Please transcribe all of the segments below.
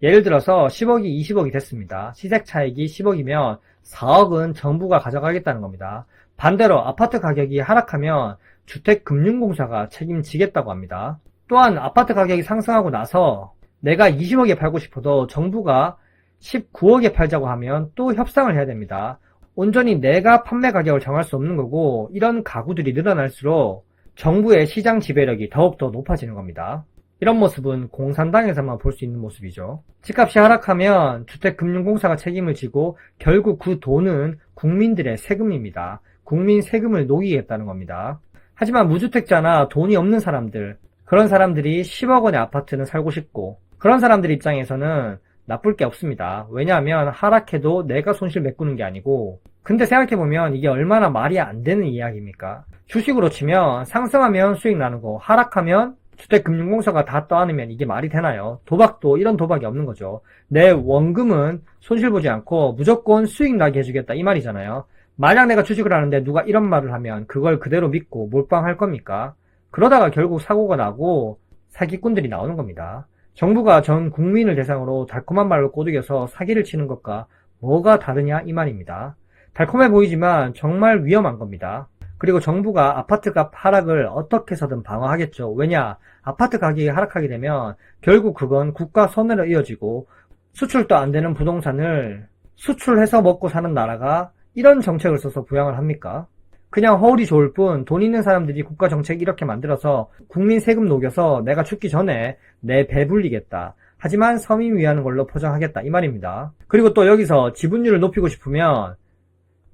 예를 들어서 10억이 20억이 됐습니다. 시세 차익이 10억이면 4억은 정부가 가져가겠다는 겁니다. 반대로 아파트 가격이 하락하면 주택금융공사가 책임지겠다고 합니다. 또한 아파트 가격이 상승하고 나서 내가 20억에 팔고 싶어도 정부가 19억에 팔자고 하면 또 협상을 해야 됩니다. 온전히 내가 판매 가격을 정할 수 없는 거고, 이런 가구들이 늘어날수록 정부의 시장 지배력이 더욱더 높아지는 겁니다. 이런 모습은 공산당에서만 볼 수 있는 모습이죠. 집값이 하락하면 주택금융공사가 책임을 지고 결국 그 돈은 국민들의 세금입니다. 국민 세금을 녹이겠다는 겁니다. 하지만 무주택자나 돈이 없는 사람들, 그런 사람들이 10억 원의 아파트는 살고 싶고, 그런 사람들 입장에서는 나쁠 게 없습니다. 왜냐하면 하락해도 내가 손실 메꾸는 게 아니고, 근데 생각해보면 이게 얼마나 말이 안 되는 이야기입니까? 주식으로 치면 상승하면 수익 나누고 하락하면 주택금융공사가 다 떠안으면 이게 말이 되나요? 도박도 이런 도박이 없는 거죠. 내 원금은 손실 보지 않고 무조건 수익 나게 해주겠다 이 말이잖아요. 만약 내가 주식을 하는데 누가 이런 말을 하면 그걸 그대로 믿고 몰빵할 겁니까? 그러다가 결국 사고가 나고 사기꾼들이 나오는 겁니다. 정부가 전 국민을 대상으로 달콤한 말로 꼬드겨서 사기를 치는 것과 뭐가 다르냐 이 말입니다. 달콤해 보이지만 정말 위험한 겁니다. 그리고 정부가 아파트값 하락을 어떻게 해서든 방어하겠죠. 왜냐? 아파트 가격이 하락하게 되면 결국 그건 국가 손해로 이어지고, 수출도 안 되는 부동산을 수출해서 먹고 사는 나라가 이런 정책을 써서 부양을 합니까? 그냥 허울이 좋을 뿐 돈 있는 사람들이 국가 정책 이렇게 만들어서 국민 세금 녹여서 내가 죽기 전에 내 배불리겠다. 하지만 서민 위하는 걸로 포장하겠다 이 말입니다. 그리고 또 여기서 지분율을 높이고 싶으면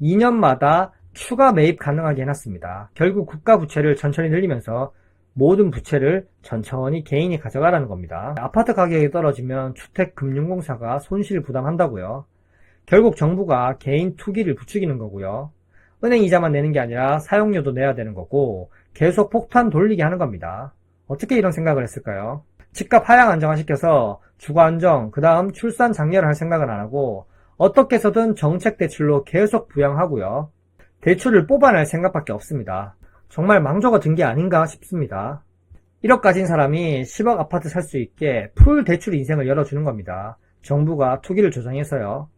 2년마다 추가 매입 가능하게 해놨습니다. 결국 국가 부채를 천천히 늘리면서 모든 부채를 천천히 개인이 가져가라는 겁니다. 아파트 가격이 떨어지면 주택금융공사가 손실 부담한다고요. 결국 정부가 개인 투기를 부추기는 거고요. 은행 이자만 내는 게 아니라 사용료도 내야 되는 거고 계속 폭탄 돌리게 하는 겁니다. 어떻게 이런 생각을 했을까요? 집값 하향 안정화시켜서 주거 안정, 그 다음 출산 장려를 할 생각은 안 하고 어떻게 해서든 정책 대출로 계속 부양하고요. 대출을 뽑아낼 생각밖에 없습니다. 정말 망조가 든 게 아닌가 싶습니다. 1억 가진 사람이 10억 아파트 살 수 있게 풀 대출 인생을 열어주는 겁니다. 정부가 투기를 조장해서요.